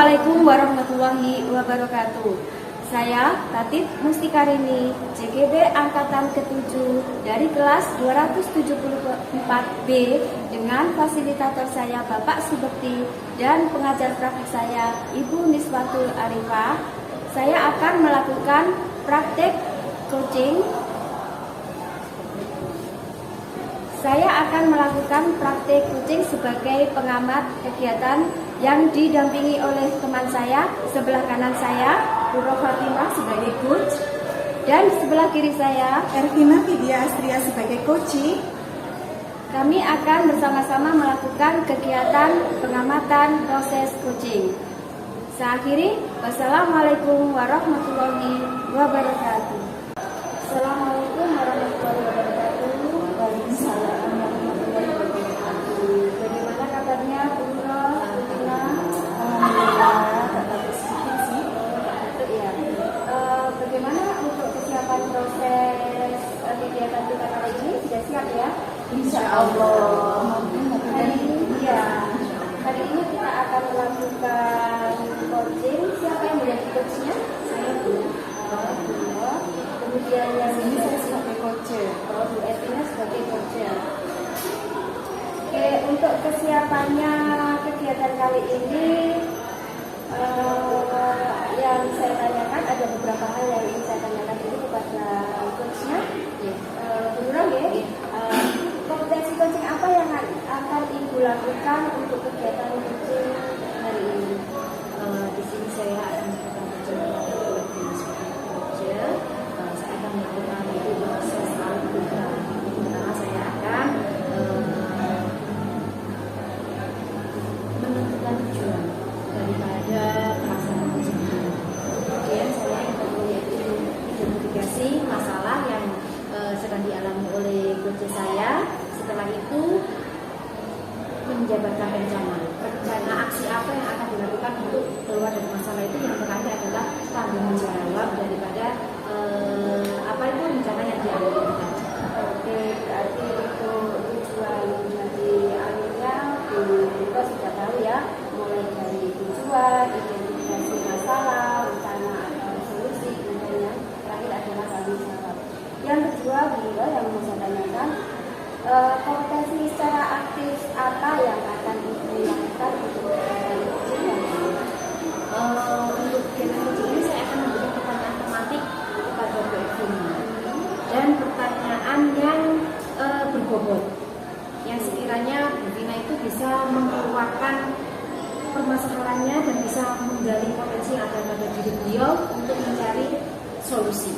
Assalamualaikum warahmatullahi wabarakatuh. Saya Tatit Mustikarini, JGB Angkatan ke-7 dari kelas 274B dengan fasilitator saya Bapak Subekti dan pengajar praktik saya Ibu Niswatul Arifah. Saya akan melakukan praktek coaching. Sebagai pengamat kegiatan yang didampingi oleh teman saya. Sebelah kanan saya, Puro Fatimah sebagai coach, dan sebelah kiri saya, Ervina Vidya Astria sebagai coaching. Kami akan bersama-sama melakukan kegiatan pengamatan proses coaching. Saya akhiri, wassalamualaikum warahmatullahi wabarakatuh. Assalamualaikum warahmatullahi wabarakatuh. Waalaikumsalam warahmatullahi wabarakatuh. Bagaimana kabarnya, Puro? Alhamdulillah, tetap sedikit sih. Ya. Bagaimana untuk kesiapan proses kegiatan kita kali ini? Sudah siap ya? Insya Allah. Hari ini kita akan melakukan coaching. Siapa yang menjadi coachnya? Saya Bu. Kemudian yang Ini saya sebagai coach. Bu Evina sebagai coach. Oke, untuk kesiapannya kegiatan kali ini yang saya tanyakan, ada beberapa hal yang ingin saya tanyakan ini kepada coachnya. Bu Nurul ya. Kompetensi coaching apa yang akan Ibu lakukan untuk kegiatan coaching hari ini? Di sini saya akan melakukan coaching sebagai coach. Saya akan melakukan itu proses algoritma. Pertama saya akan menentukan tujuan daripada pelaksanaan coaching. Kemudian saya yaitu identifikasi masalah yang sedang dialami oleh coach saya. Setelah itu menjabarkan rencana aksi apa yang akan dilakukan untuk keluar dari masalah itu. Yang terakhir adalah tanggung jawab daripada apa itu rencana yang diambil tadi. Oke, berarti untuk tujuan dari alurnya kita sudah tahu ya, mulai dari tujuan, identifikasi masalah, rencana atau solusi, kemudian yang terakhir adalah tanggung jawab. Yang kedua, beliau yang mau saya tanyakan, kompetensi secara aktif apa yang akan dilakukan untuk kegiatan coaching yang ini? Untuk kegiatan coaching ini saya akan memberikan pertanyaan tematik kepada Bu Evina dan pertanyaan yang berbobot yang sekiranya Bu Evina itu bisa mengeluarkan permasalahannya dan bisa menggali potensi yang ada pada diri beliau untuk mencari solusi.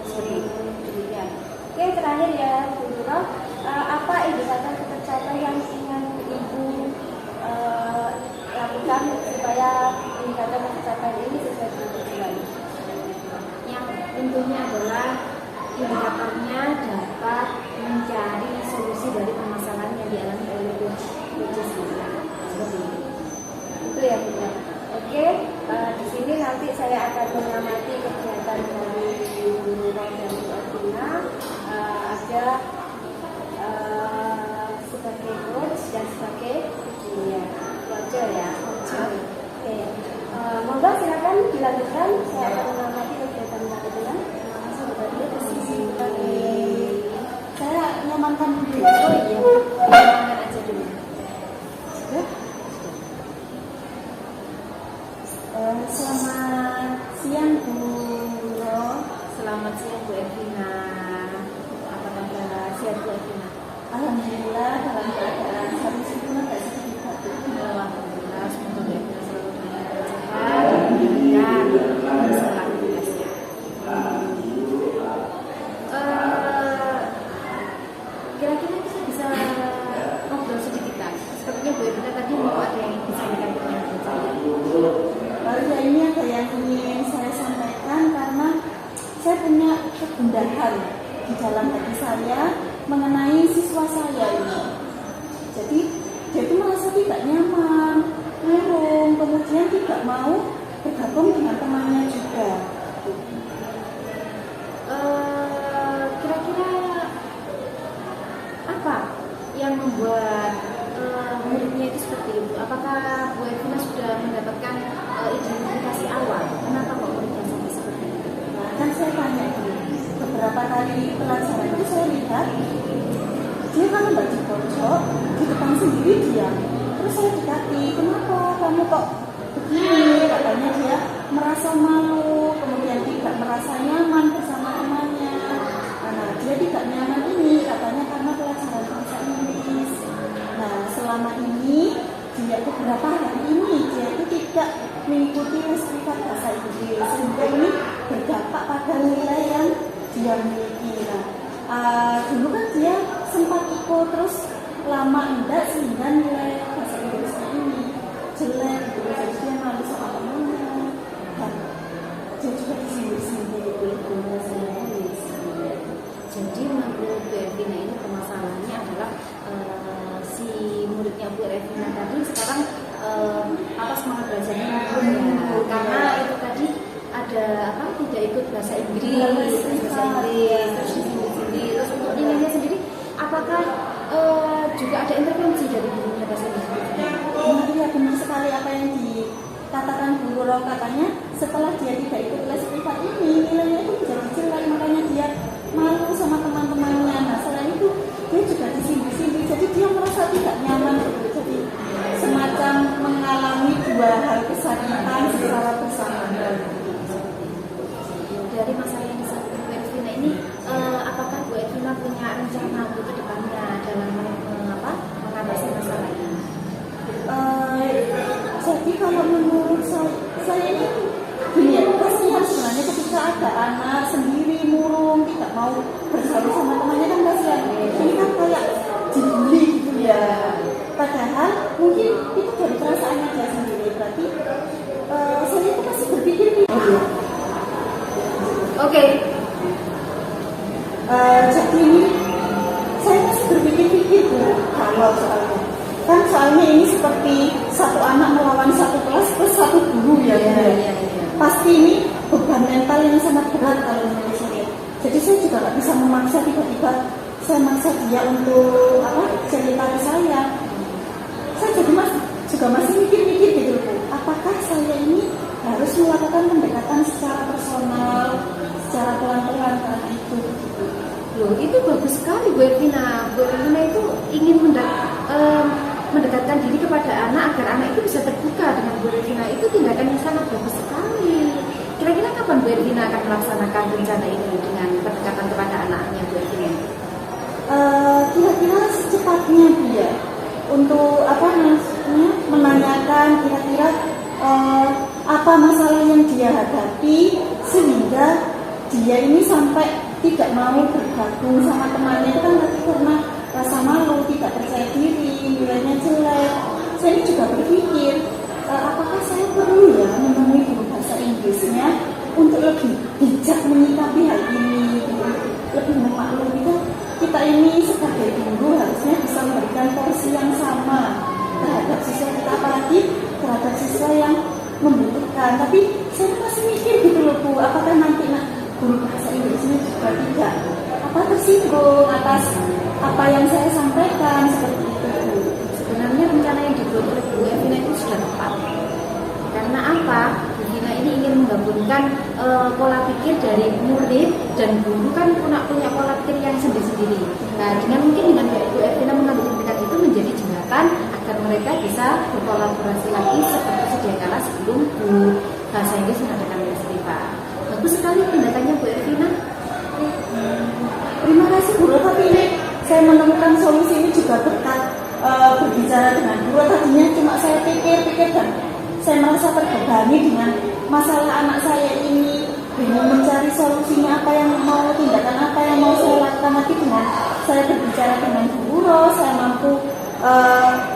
Seperti itu. Demikian. Oke, terakhir ya Bu Nurul, apa indikator tercapai yang ingin Ibu lakukan supaya indikator tercapai ini sesuai dengan tujuan? Yang tentunya adalah indikatornya dapat mencari solusi dari permasalahan yang dialami oleh coach saya. Seperti itu. Itu ya Bu. Oke, di sini nanti saya akan mengamati kegiatan dari Bu Nurul dan Bu Evina. Ada sebagai coach dan sebagai coach ya. Oke, monggo silakan dilanjutkan. Saya akan mengamati kegiatan Bu Evina. Sebagai posisi Saya mengamankan dulu. Oh iya, amankan aja dulu. Sudah? Selamat siang Bu Nurul. Selamat siang Bu Evina. Apa kabar? Sehat Bu Evina? Alhamdulillah dalam keadaan selalu sempurna dan sedikit batuk. Alhamdulillah, semoga Bu Evina selalu dalam keadaan sehat dan selalu tugasnya. Kira-kira kita bisa ngobrol sedikit kan? Sepertinya Bu Evina tadi mau ada yang ingin disampaikan dengan saya. Baru ini ada yang ingin saya sampaikan karena saya punya kegundahan di dalam hati saya mengenai siswa saya ini. Jadi dia itu merasa tidak nyaman, murung, kemudian tidak mau bergabung dengan temannya juga. Kira-kira apa yang membuat muridnya itu seperti itu? Apakah Bu Evina sudah mendapatkan hari pelajaran itu saya lihat dia kan baju pojok di depan sendiri dia. Terus saya dekati, kenapa kamu kok begini? Katanya dia merasa malu, kemudian tidak merasa nyaman bersama temannya. Nah, dia tidak nyaman ini katanya karena pelajaran bahasa Inggris. Nah, selama ini dia beberapa hari ini dia itu tidak mengikuti les privat bahasa Inggris, sehingga ini berdampak pada nilai yang dia miliki. Nah, dulu kan dia sempat ikut, terus lama enggak, sehingga nilai bahasa Inggrisnya ini jelek gitu. Jadi dia malu sama temannya, dan dia juga disindir-sindir oleh gurunya sendiri. Jadi menurut Bu Ervina ini permasalahannya adalah si muridnya Bu Ervina tadi sekarang apa semangat belajarnya menurun ya, karena itu tadi ada apa tidak ikut bahasa Inggris, terus untuk nilainya sendiri apakah juga ada intervensi dari gurunya bahasa Inggris? Iya, benar sekali apa yang dikatakan Bu Roro, katanya setelah dia tidak ikut les privat ini nilainya itu menjadi jelek, makanya dia malu sama teman-temannya. Nah, selain itu dia juga disindir-sindir, jadi dia merasa tidak nyaman gitu. Jadi semacam mengalami dua hal kesakitan secara bersamaan. Dari masalah yang disampaikan Bu Ervina ini, apakah Bu Ervina punya rencana untuk kedepannya dalam mengatasi masalah ini? Jadi kalau menurut saya ini gini ya, kasihan sebenarnya ketika ada anak sendiri murung tidak mau bergaul sama temannya, kan kasihan. Ini kan kayak dibully gitu ya. Padahal mungkin itu dari perasaannya dia sendiri. Berarti saya itu masih berpikir Oke. Jadi ini saya masih berpikir-pikir kalau soalnya ini seperti satu anak melawan satu kelas plus satu guru ya. Pasti ini beban mental yang sangat berat kalau menurut saya. Jadi saya juga nggak bisa memaksa tiba-tiba saya maksa dia untuk cerita ke saya. Saya jadi juga masih mikir-mikir gitu loh. Apakah saya ini harus melakukan pendekatan secara personal, secara pelan-pelan ke anak itu? Loh, itu bagus sekali Bu Ervina. Bu Ervina itu ingin mendekatkan diri kepada anak agar anak itu bisa terbuka dengan Bu Ervina. Itu tindakan yang sangat bagus sekali. Kira-kira kapan Bu Ervina akan melaksanakan rencana ini dengan pendekatan kepada anaknya Bu Ervina? Kira-kira secepatnya dia untuk menanyakan kira-kira apa masalah yang dia hadapi sehingga dia ini sampai tidak mau bergabung sama temannya. Itu kan karena rasa malu, tidak percaya diri, nilainya jelek. Saya ini juga berpikir apakah saya perlu ya menemui guru bahasa Inggrisnya untuk lebih bijak menyikapi hal ini, lebih memaklumi. Kita ini sebagai guru harusnya bisa memberikan porsi yang sama terhadap siswa kita, apalagi terhadap siswa yang membutuhkan. Tapi saya masih mikir gitu loh Bu, apakah nanti guru bahasa Inggrisnya juga tidak tersinggung atas apa yang saya sampaikan seperti itu. Sebenarnya rencana yang dibuat oleh Bu Ervina itu sudah tepat. Karena apa? Bu Ervina ini ingin menggabungkan pola pikir dari murid dan guru, kan punya pola pikir yang sendiri-sendiri. Nah, dengan Bu Ervina mengambil tindakan itu menjadi jembatan agar mereka bisa berkolaborasi lagi seperti sedia kala sebelum Bu bahasa Inggris mengadakan les privat. Bagus sekali tindakannya Bu Ervina. Terima kasih Bu, tapi ini saya menemukan solusi ini juga berkat berbicara dengan Bu. Tadinya cuma saya pikir-pikir dan saya merasa terbebani dengan masalah anak saya ini, bingung mencari solusinya, tindakan apa yang mau saya lakukan. Nanti dengan saya berbicara dengan Bu Ro, saya mampu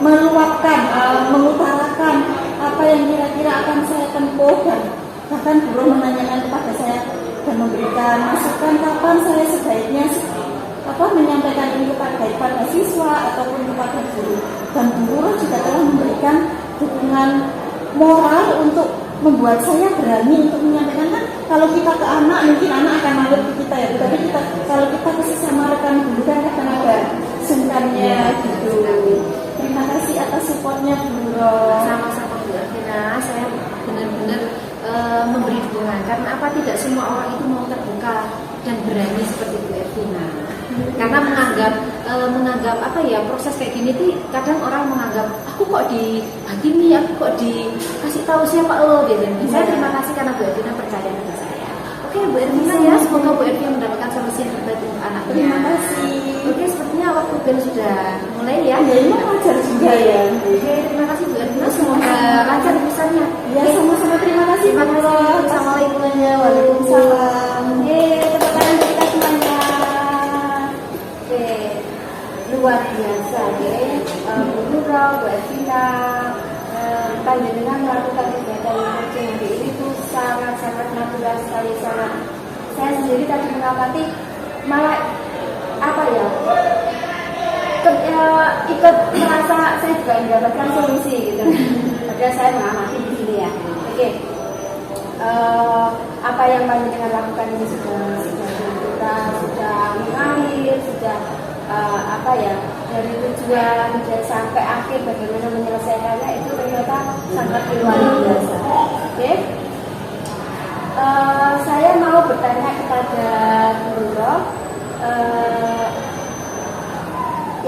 meluapkan, mengutarakan apa yang kira-kira akan saya tempuh, dan bahkan Bu Ro menanyakan kepada saya dan memberikan masukan kapan saya sebaiknya menyampaikan ini kepada siswa ataupun kepada guru. Dan Bu Ro juga telah memberikan dukungan moral untuk membuat saya berani untuk menyampaikan. Kan kalau kita ke anak, mungkin anak akan malu ke kita ya, tapi kalau kita ke sesama rekan guru kan kadang ada sungkannya gitu. Terima kasih atas supportnya Bu Ro. Sama-sama Bu Ervina, saya benar-benar memberi dukungan. Karena apa, tidak semua orang itu mau terbuka dan berani seperti Bu Ervina. Karena menganggap apa ya, proses kayak gini tuh kadang orang menganggap aku kok dihakimi, aku kok dikasih tahu siapa lo gitu. Saya terima kasih karena Bu Ervina percaya pada saya. Oke Bu Ervina ya, semoga Bu Ervina mendapatkan solusi yang terbaik untuk anaknya. Terima kasih. Oke, sepertinya waktu Ben sudah mulai ya. Ya, ini lancar juga ya. Oke, terima kasih Bu Ervina, semoga lancar urusannya. Ya, sama-sama terima kasih. Terima kasih. Assalamualaikum warahmatullahi Waalaikumsalam. Tepuk tangan untuk kita semuanya. Oke, luar biasa ya. Bu Nurul, Bu Ervina, panjenengan melakukan kegiatan coaching hari ini tuh sangat-sangat natural sekali, sangat. Saya sendiri tadi mengamati malah apa ya, ikut merasa saya juga mendapatkan solusi gitu. Padahal saya mengamati di sini ya. Oke. Apa yang panjenengan lakukan ini sudah natural, sudah mengalir, sudah apa ya, dari tujuan dan sampai akhir bagaimana menyelesaikannya itu ternyata sangat luar biasa. Oke. Saya mau bertanya kepada Guru.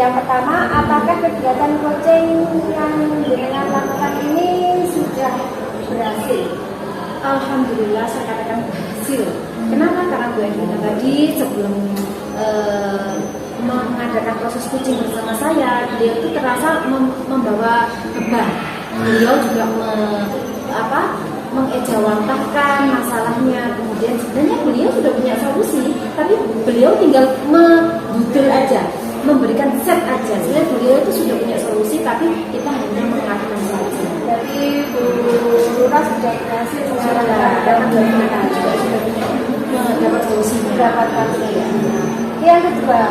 Yang pertama, apakah kegiatan coaching yang dengan lakukan ini sudah berhasil? Alhamdulillah saya katakan berhasil. Kenapa? Karena Bu Ervina tadi sebelum mengadakan proses coaching bersama saya, beliau itu terasa membawa beban. Beliau juga mengejawantahkan masalahnya. Kemudian sebenarnya beliau sudah punya solusi, tapi beliau tinggal membudel aja, memberikan set aja. Sebenarnya beliau itu sudah punya solusi, tapi kita hanya mengarahkan saja. Jadi Bu Lurah sudah berhasil mendapatkan dapat solusi. Yang kedua,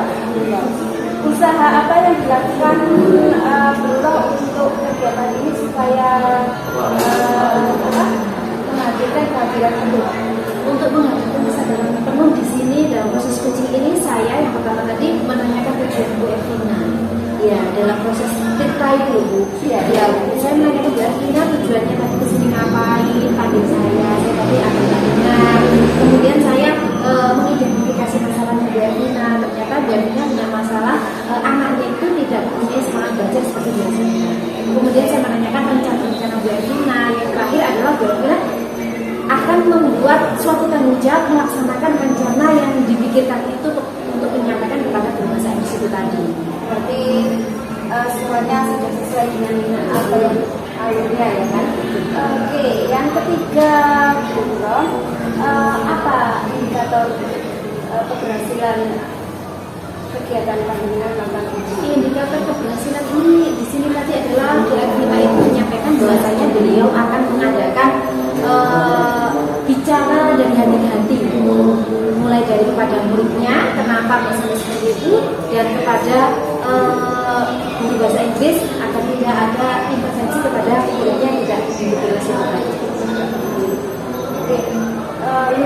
usaha apa yang dilakukan Bu Lurah untuk kegiatan ini supaya menghadirkan kehadiran penuh? Untuk menghadirkan kesadaran penuh di sini dalam proses coaching ini, saya yang pertama tadi menanyakan tujuan Bu Ervina. Ya, dalam proses detail dulu. Ya, saya menanyakan Bu Ervina tujuannya tadi kesini ngapain, panggil saya tadi akan dengar. Kemudian saya mengidentifikasi masalahnya Bu Ervina. Ternyata Bu Ervina punya masalah, anaknya itu tidak punya semangat belajar seperti biasanya. Kemudian saya menanyakan rencana Bu Ervina. Yang terakhir adalah Bu Ervina akan membuat suatu tanggung jawab melaksanakan rencana yang dipikirkan itu untuk menyampaikan kepada guru bahasa Inggris itu tadi. Berarti semuanya sudah sesuai dengan apa yang alurnya ya kan? Oke, yang ketiga Bu Nurul, apa indikator keberhasilan kegiatan panjenengan tentang ini? Indikator keberhasilan ini di sini tadi adalah Bu Ervina itu menyampaikan bahwasanya beliau akan mengadakan bicara dari hati ke hati, mulai dari kepada muridnya kenapa misalnya seperti itu, dan kepada guru bahasa Inggris agar tidak ada intervensi kepada muridnya yang tidak berrelasi baik.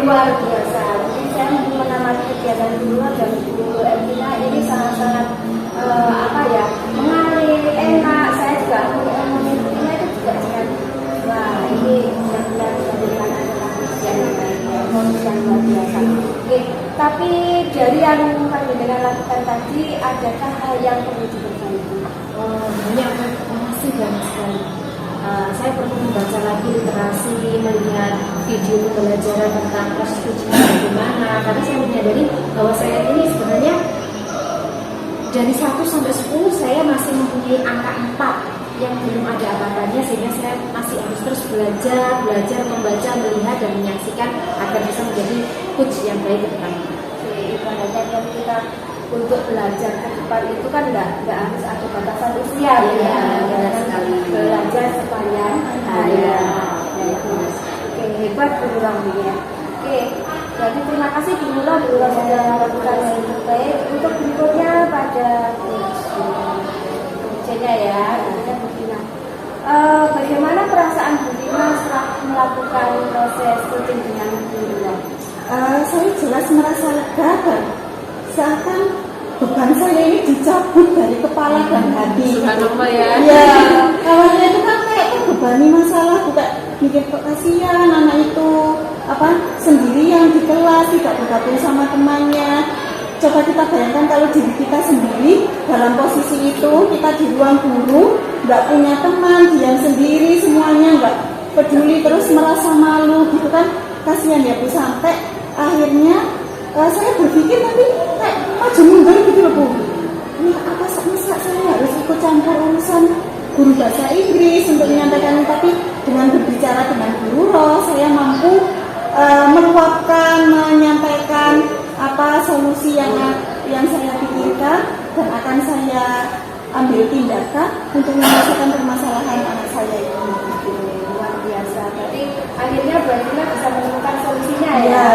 Luar biasa. Jadi saya mengamati kegiatan dulu dan Bu Ervina ini sangat-sangat mengalir, enak. Saya juga mengikutinya itu juga dengan ini benar-benar menjadikan adalah yang luar biasa. Oke, tapi dari yang panjenengan lakukan tadi, adakah hal yang perlu diperbaiki? Banyak, masih banyak sekali. Saya perlu membaca lagi literasi, melihat video pembelajaran tentang proses coaching bagaimana. Karena saya menyadari bahwa saya ini sebenarnya dari 1 sampai 10 saya masih mempunyai angka 4 yang belum ada apa-apanya, sehingga saya masih harus terus belajar, membaca, melihat dan menyaksikan agar bisa menjadi coach yang baik ke depannya. Ibaratnya kan kita untuk belajar ke depan itu kan nggak harus ada batasan usia ya, benar sekali. Belajar sepanjang hayat. Oke, hebat Bu Nurul ya. Oke, jadi terima kasih Bu Nurul sudah melakukan yang terbaik. Untuk berikutnya pada coachnya ya, Bu Vina. Bagaimana perasaan Bu Vina setelah melakukan proses coaching dengan Bu Nurul? Saya jelas merasa lega dan seakan beban saya ini dicabut dari kepala dan hati. Subhanallah ya. Iya, awalnya itu kan kayak terbebani masalah, juga mikir kok kasihan anak itu sendirian di kelas, tidak bergabung sama temannya. Coba kita bayangkan kalau diri kita sendiri dalam posisi itu, kita di ruang guru, nggak punya teman, diam sendiri, semuanya nggak peduli, terus merasa malu gitu kan, kasihan ya Bu. Sampai akhirnya saya berpikir nanti kayak maju mundur gitu loh Bu. Ini apa masa saya harus ikut campur urusan guru bahasa Inggris untuk menyampaikan, tapi dengan berbicara dengan guru roh, saya mampu meluapkan, menyampaikan apa solusi yang saya pikirkan dan akan saya ambil tindakan untuk menyelesaikan permasalahan anak saya ini. Luar biasa. Berarti akhirnya Bu Ervina bisa menemukan solusinya ya. Ya.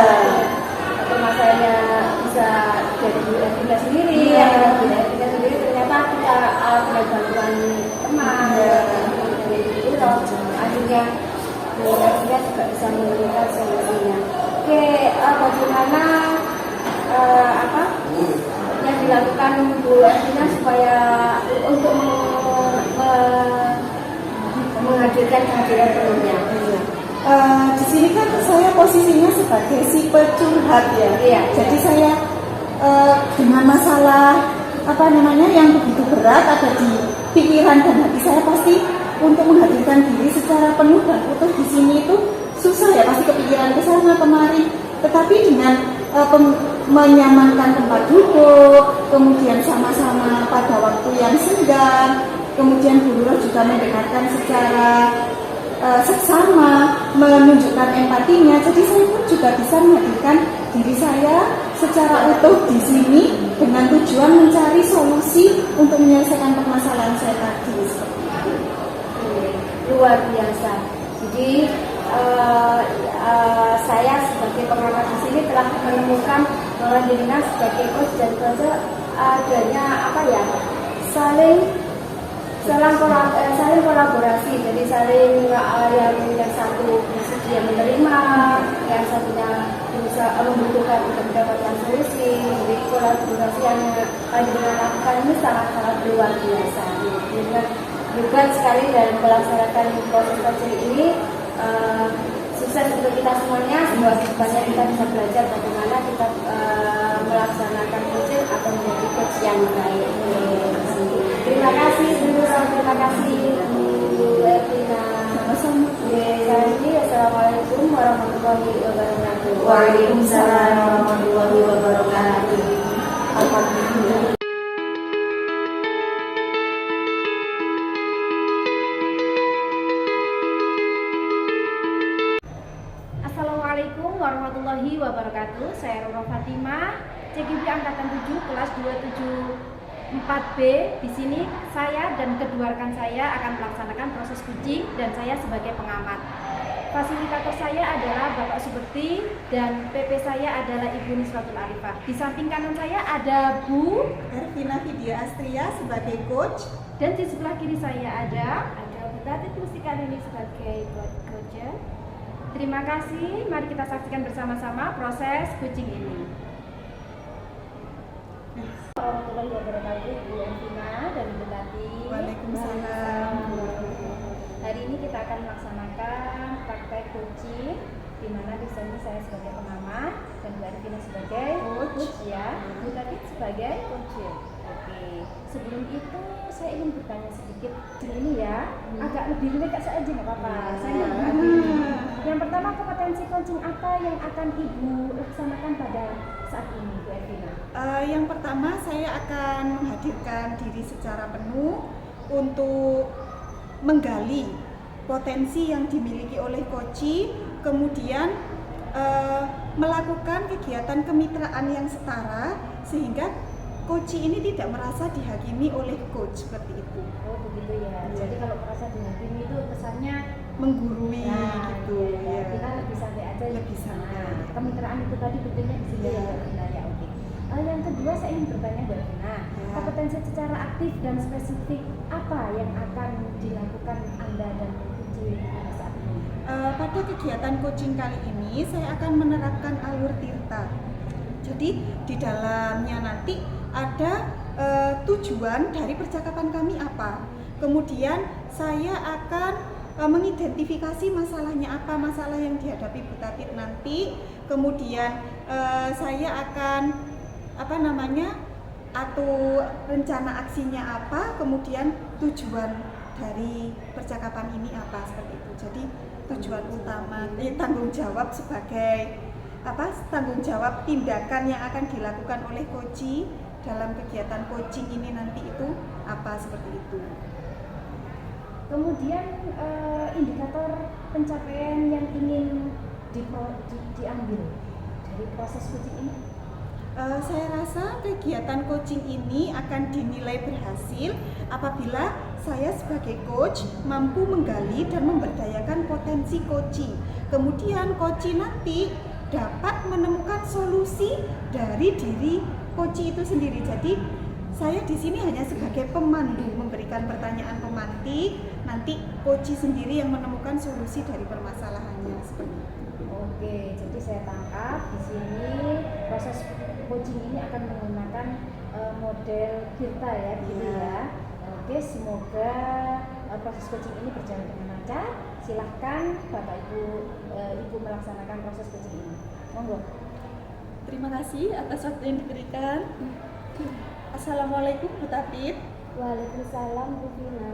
Masalahnya bisa jadi Bu Ervina sendiri, Bu Ervina sendiri ternyata kita punya bantuan teman, dari guru. Akhirnya Bu Ervina juga bisa menemukan solusinya. Oke, bagaimana yang dilakukan Bu Ervina supaya untuk menghadirkan kehadiran penuhnya? Di sini kan saya posisinya sebagai si pecurhat ya. Iya. Jadi saya dengan masalah yang begitu berat ada di pikiran dan hati saya, pasti untuk menghadirkan diri secara penuh dan utuh di sini itu susah ya, pasti kepikiran ke sana kemari. Tetapi dengan menyamankan tempat duduk, kemudian sama-sama pada waktu yang senggang, kemudian guru juga mendengarkan secara seksama, menunjukkan empatinya. Jadi saya pun juga bisa menghadirkan diri saya secara utuh di sini dengan tujuan mencari solusi untuk menyelesaikan permasalahan saya tadi. Luar biasa. Jadi saya sebagai pengamat di sini telah menemukan bahwa dirinya sebagai coach dan coach adanya saling kolaborasi. Jadi saling yang satu bersedia menerima, yang satunya bisa membutuhkan untuk mendapatkan solusi. Jadi kolaborasi yang dilakukan ini sangat luar biasa. Hebat sekali dalam melaksanakan proses coaching ini. Sukses untuk kita semuanya. Semoga kita bisa belajar bagaimana kita melaksanakan coaching atau menjadi coach yang baik. Terima kasih Bu, terima kasih Bu Ervina. Sama-sama. Assalamualaikum warahmatullahi wabarakatuh. Waalaikumsalam warahmatullahi wabarakatuh. Alhamdulillah. Assalamualaikum warahmatullahi wabarakatuh. Saya Roro Fatimah, CGB Angkatan 7 kelas 274B. Di sini saya dan kedua rekan saya akan melaksanakan proses coaching dan saya sebagai pengamat. Fasilitator saya adalah Bapak Suberti dan PP saya adalah Ibu Niswatul Arifah. Di samping kanan saya ada Bu Ervina Vidya Astria sebagai coach, dan di sebelah kiri saya ada Bu Tati Mustikan ini sebagai coach. Terima kasih, mari kita saksikan bersama-sama proses coaching ini. Warahmatullahi wabarakatuh, Bu Ervina dan Bu Tati. Waalaikumsalam. Hari ini kita akan melaksanakan praktek coaching, di mana di sini saya sebagai pengamat dan Bu Ervina sebagai coach ya, Bu Tati sebagai coach. Oke, sebelum itu saya ingin bertanya sedikit ini ya, agak lebih rileks aja nggak apa-apa. Saya yang pertama, kompetensi coaching apa yang akan Ibu laksanakan pada saat ini, Bu Ervina? Yang pertama, saya akan menghadirkan diri secara penuh untuk menggali potensi yang dimiliki oleh coach, kemudian melakukan kegiatan kemitraan yang setara sehingga coach ini tidak merasa dihakimi oleh coach, seperti itu. Oh begitu ya. Jadi kalau merasa dihakimi itu kesannya menggurui gitu ya. Kita lebih santai aja. Lebih santai. Kemitraan itu tadi pentingnya di situ ya, Mbak Ervina ya. Oke. Yang kedua saya ingin bertanya Mbak Ervina, kompetensi secara aktif dan spesifik apa yang akan dilakukan Anda dan coach pada saat ini? Pada kegiatan coaching kali ini saya akan menerapkan alur tirta. Jadi di dalamnya nanti ada tujuan dari percakapan kami apa. Kemudian saya akan mengidentifikasi masalahnya apa, masalah yang dihadapi Bu Tatit nanti. Kemudian saya akan atur rencana aksinya apa, kemudian tujuan dari percakapan ini apa, seperti itu. Jadi tujuan utama, tanggung jawab sebagai tanggung jawab tindakan yang akan dilakukan oleh coachee dalam kegiatan coaching ini nanti itu apa, seperti itu. Kemudian indikator pencapaian yang ingin diambil dari proses coaching ini? Saya rasa kegiatan coaching ini akan dinilai berhasil apabila saya sebagai coach mampu menggali dan memberdayakan potensi coaching. Kemudian coachee nanti dapat menemukan solusi dari diri coachee itu sendiri. Jadi saya di sini hanya sebagai pemandu, memberikan pertanyaan pemantik, nanti coachee sendiri yang menemukan solusi dari permasalahannya, seperti itu. Oke, jadi saya tangkap di sini proses coaching ini akan menggunakan model Kirta ya, gitu ya. Oke, semoga proses coaching ini berjalan dengan lancar. Silahkan Bapak Ibu melaksanakan proses coaching ini. Monggo. Terima kasih atas waktu yang diberikan. Assalamualaikum Bu Tatit. Waalaikumsalam Bu Vina.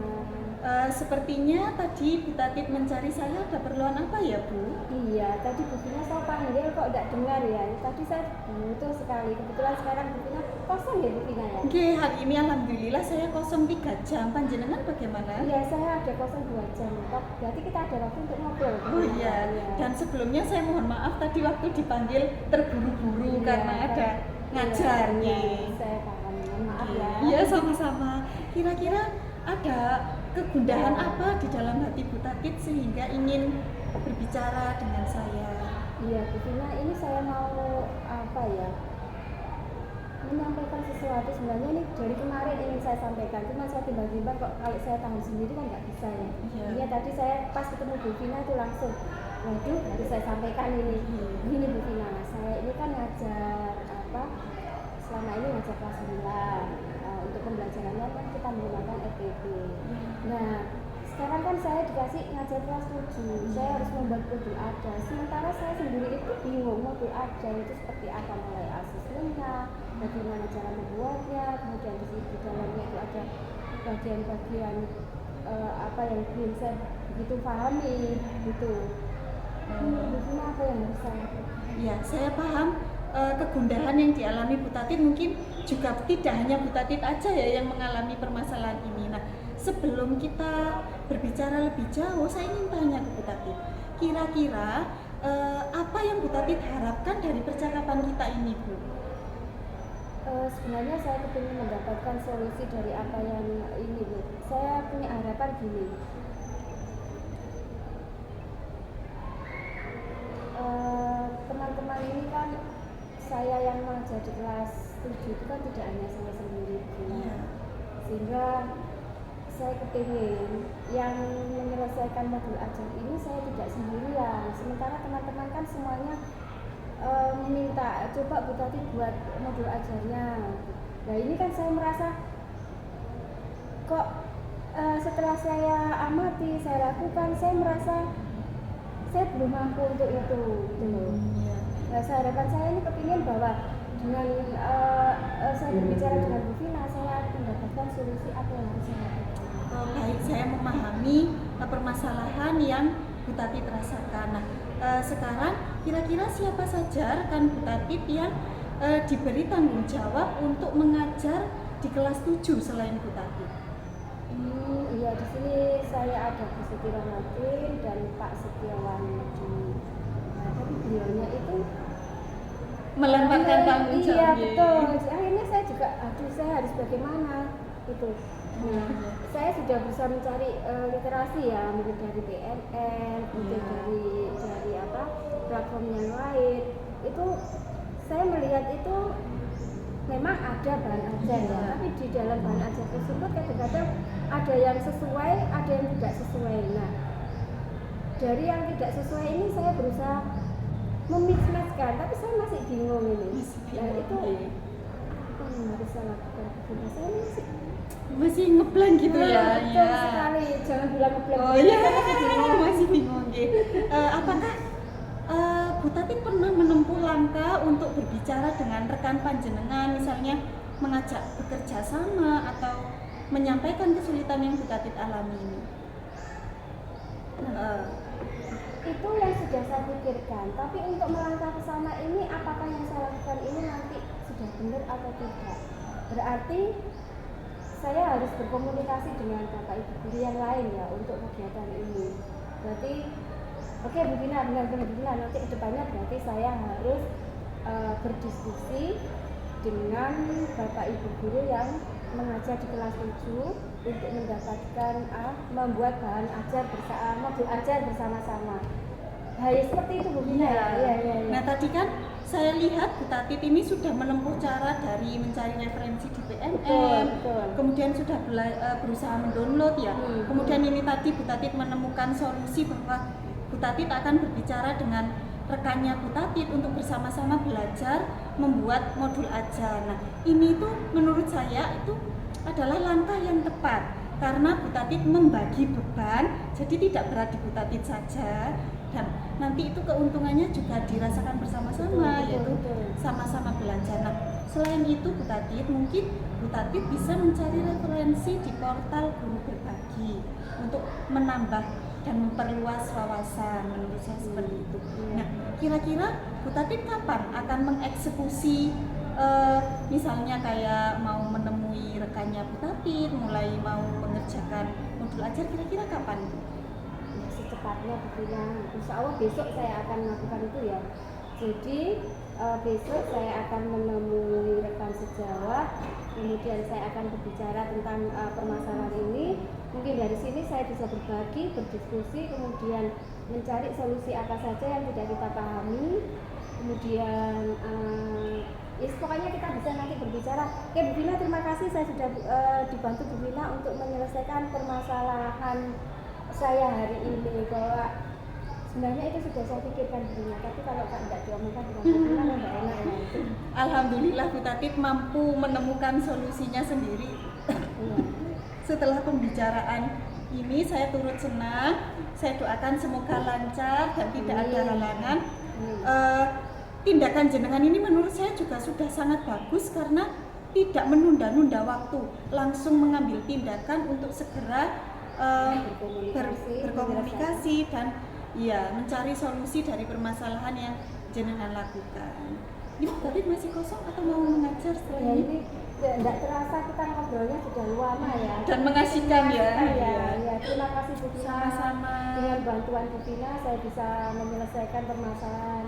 Sepertinya tadi Bu Tatit mencari saya, ada perluan apa ya Bu? Iya, tadi Bu Vina saya panggil kok tidak dengar ya. Tadi saya butuh sekali. Kebetulan sekarang Bu Vina kosong ya Bu Vina ya? Oke, hari ini alhamdulillah saya kosong 3 jam. Panjenengan bagaimana? Iya, saya ada kosong 2 jam. Berarti kita ada waktu untuk ngobrol. Oh iya, dan sebelumnya saya mohon maaf tadi waktu dipanggil terburu-buru karena ada ngajarnya. Saya paham, maaf ya. Iya, sama-sama. Kira-kira ada kegundahan apa di dalam hati Bu Tatit sehingga ingin berbicara dengan saya? Iya, Bu Vina, ini saya mau menyampaikan sesuatu. Sebenarnya ini dari kemarin ingin saya sampaikan, cuma saya tiba-tiba kok kalau saya tahan sendiri kan nggak bisa ya. Iya. Iya, tadi saya pas ketemu Bu Vina itu langsung, waduh, harus saya sampaikan ini. Ini Bu Vina, saya ini kan ngajar selama ini ngajar kelas 9. Untuk pembelajarannya kan kita menggunakan EPP. Nah, sekarang kan saya dikasih ngajar kelas 7, saya harus membuat modul ada. Sementara saya sendiri itu bingung modul ada itu seperti apa, mulai asesmennya, bagaimana cara membuatnya, kemudian di dalamnya itu ada bagian-bagian yang belum saya begitu pahami gitu. Bagaimana apa yang harus saya lakukan? Ya, saya paham kegundahan yang dialami Bu Tatit, mungkin juga tidak hanya Bu Tatit aja ya yang mengalami permasalahan ini. Nah, sebelum kita berbicara lebih jauh, saya ingin tanya ke Bu Tatit, kira-kira apa yang Bu Tatit harapkan dari percakapan kita ini, Bu? Sebenarnya saya ingin mendapatkan solusi dari apa yang ini, Bu. Saya punya harapan gini. Teman-teman ini kan, saya yang mengajar di kelas 7 itu kan tidak hanya saya sendiri, sehingga saya kepingin yang menyelesaikan modul ajar ini saya tidak sendirian. Sementara teman-teman kan semuanya meminta coba Bu Tatit buat modul ajarnya. Nah, ini kan saya merasa kok setelah saya amati, saya lakukan, saya merasa saya belum mampu untuk itu gitu loh. Nah, harapan saya ini kepingin bahwa dengan saya berbicara dengan Bu Vina, saya mendapatkan solusi apa yang harus saya lakukan. Baik, saya memahami permasalahan yang Bu Tatit rasakan. Nah, sekarang kira-kira siapa saja rekan Bu Tatit yang diberi tanggung jawab untuk mengajar di kelas 7 selain Bu Tatit? Iya, di sini saya ada Bu Siti Rohmatin dan Pak Setiawan. Nah, tapi beliaunya itu melemparkan tanggung jawab. Iya, betul. Akhirnya saya juga, saya harus bagaimana itu. Nah, saya sudah bisa mencari literasi ya, mungkin dari BNN, mungkin dari platform yang lain. Itu saya melihat itu memang ada bahan ajar ya, tapi di dalam bahan ajar tersebut kadang-kadang ada yang sesuai, ada yang tidak sesuai. Nah, dari yang tidak sesuai ini saya berusaha memix-matchkan, tapi saya masih bingung ini. Ya itu apa yang harus saya lakukan? Saya masih ngeblank gitu ya. Betul sekali, jangan bilang ngeblang-ngeblang. Oh iya, masih bingung. Apakah Bu Tati pernah menempuh langkah untuk berbicara dengan rekan panjenengan, misalnya mengajak bekerja sama atau menyampaikan kesulitan yang Bu Tati alami ini? Itu yang sudah saya pikirkan, tapi untuk melangkah ke sana ini apakah yang saya lakukan ini nanti sudah benar atau tidak. Berarti saya harus berkomunikasi dengan Bapak Ibu guru yang lain ya untuk kegiatan ini. Berarti oke Bu Vina, benar-benar Bu Vina, nanti kedepannya berarti saya harus berdiskusi dengan Bapak Ibu guru yang mengajar di kelas 7 untuk mendapatkan membuat bahan ajar bersama, modul ajar bersama-sama. Seperti itu Bu Vina ya. Iya. Nah tadi kan saya lihat Bu Tati ini sudah menempuh cara dari mencari referensi di PNM, betul. kemudian sudah berusaha mendownload ya. Kemudian ini tadi Bu Tati menemukan solusi bahwa Bu Tati akan berbicara dengan rekannya Bu Tati untuk bersama-sama belajar membuat modul ajar. Nah ini tuh menurut saya itu adalah langkah yang tepat karena Bu Tati membagi beban, jadi tidak berat di Bu Tati saja. Dan nanti itu keuntungannya juga dirasakan bersama-sama, yaitu sama-sama belajar. Nah, selain itu Bu Tati, mungkin Bu Tati bisa mencari referensi di portal Guru Berbagi untuk menambah dan memperluas wawasan, menurut saya seperti itu. Nah, kira-kira Bu Tati kapan akan mengeksekusi misalnya kayak mau menemui rekannya Bu Tati, mulai mau mengerjakan modul ajar, kira-kira kapan? Secepatnya begini, insya Allah besok saya akan melakukan itu ya. Jadi besok saya akan menemui rekan sejawat, kemudian saya akan berbicara tentang permasalahan ini. Mungkin dari sini saya bisa berbagi, berdiskusi, kemudian mencari solusi apa saja yang tidak kita pahami. Kemudian pokoknya kita bisa nanti berbicara. Oke Bu Vina, terima kasih saya sudah dibantu Bu Vina untuk menyelesaikan permasalahan saya hari ini, bahwa sebenarnya itu sudah saya pikirkan dirinya, tapi kalau tidak diomongkan dengan Bu Vina tidak enak ya itu. Alhamdulillah Bu Tati mampu menemukan solusinya sendiri. Setelah pembicaraan ini saya turut senang, saya doakan semoga lancar dan tidak ada halangan. Tindakan jenengan ini menurut saya juga sudah sangat bagus karena tidak menunda-nunda waktu, langsung mengambil tindakan untuk segera berkomunikasi dan ya mencari solusi dari permasalahan yang jenengan lakukan. Ini tadi masih kosong atau mau mengajar setelah ini? Tidak terasa kita ngobrolnya sudah lama ya. Dan mengasihkan ya. Ya, terima kasih Bu Vina. Sama-sama. Dengan bantuan Bu Vina saya bisa menyelesaikan permasalahan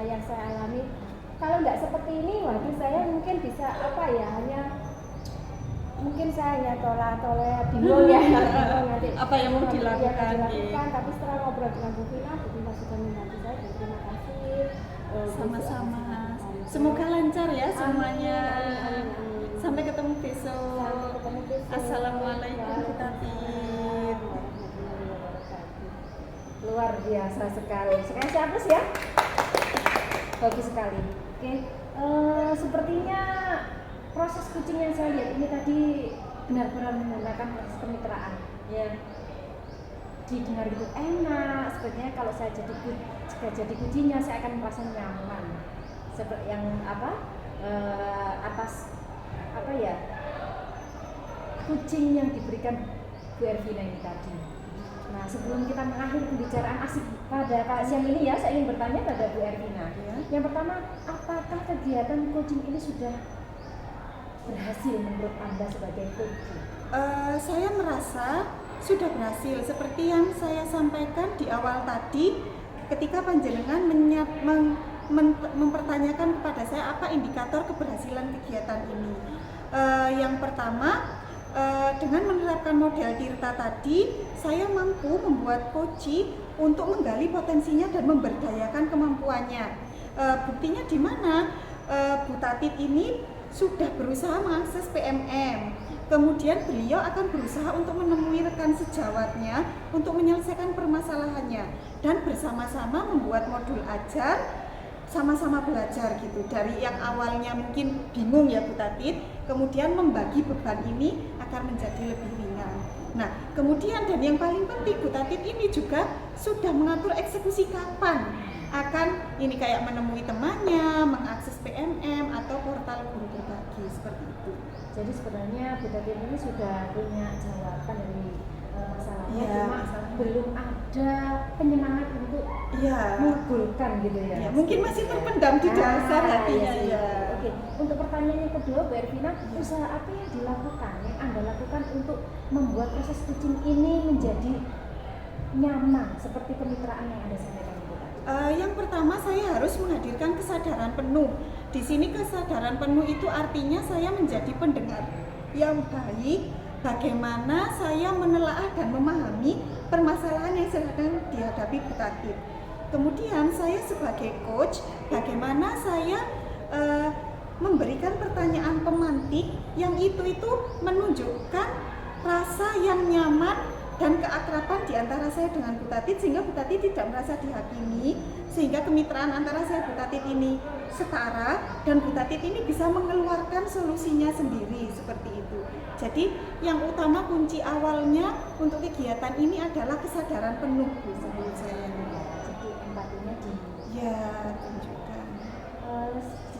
yang saya alami. Kalau tidak seperti ini, waduh saya mungkin bisa mungkin saya hanya tolak-tolak bingung ya. Nanti apa yang mau dilakukan, tapi setelah ngobrol dengan Bu Vina sudah membantu saya, dan terima kasih. Sama-sama. Semoga lancar ya semuanya. Sampai ketemu besok. Assalamualaikum Bu Tati. Luar biasa sekali. Sekarang siapa sih ya? Bagus sekali. Oke. Sepertinya proses coaching yang saya lihat ini tadi benar-benar menggunakan proses kemitraan. Ya. Didengar itu enak. Sepertinya kalau saya jadi coachingnya saya akan merasa nyaman. Seperti yang coaching yang diberikan Bu Ervina ini tadi. Nah, sebelum kita mengakhiri pembicaraan asik pada siang ini ya, saya ingin bertanya pada Bu Ervina. Ya. Yang pertama, apakah kegiatan coaching ini sudah berhasil menurut Anda sebagai coach? Saya merasa sudah berhasil. Seperti yang saya sampaikan di awal tadi, ketika panjenengan mempertanyakan kepada saya apa indikator keberhasilan kegiatan ini. Yang pertama, dengan menerapkan model Tirta tadi, saya mampu membuat coach untuk menggali potensinya dan memberdayakan kemampuannya. Buktinya di mana? Bu Tati ini sudah berusaha mengakses PMM. Kemudian beliau akan berusaha untuk menemui rekan sejawatnya untuk menyelesaikan permasalahannya dan bersama-sama membuat modul ajar, sama-sama belajar gitu. Dari yang awalnya mungkin bingung ya Bu Tati, kemudian membagi beban ini agar menjadi lebih ringan. Nah, kemudian dan yang paling penting Bu Tatip ini juga sudah mengatur eksekusi kapan akan ini kayak menemui temannya, mengakses PMM atau portal guru berbagi seperti itu. Jadi sebenarnya Bu Tatip ini sudah punya jawaban dari masalahnya, Ya, cuma belum ada penyemangat untuk Ya, menggulkan gitu ya. ya, mungkin masih terpendam di dasar hatinya iya sih. ya. Oke, untuk pertanyaan yang kedua Bu Ervina, usaha apa yang dilakukan, yang Anda lakukan untuk membuat proses coaching ini menjadi nyaman seperti kemitraan yang Anda sampaikan itu tadi? Yang pertama saya harus menghadirkan kesadaran penuh. Di sini kesadaran penuh itu artinya saya menjadi pendengar yang baik. Bagaimana saya menelaah dan memahami permasalahan yang sedang dihadapi Bu Tatip. Kemudian saya sebagai coach, bagaimana saya memberikan pertanyaan pemantik yang itu menunjukkan rasa yang nyaman dan keakraban di antara saya dengan Bu Tatip, sehingga Bu Tatip tidak merasa dihakimi, sehingga kemitraan antara saya Bu Tatip ini setara dan Bu Tatip ini bisa mengeluarkan solusinya sendiri seperti itu. Jadi yang utama kunci awalnya untuk kegiatan ini adalah kesadaran penuh menurut saya. Jadi empatinya Ya, tunjukkan.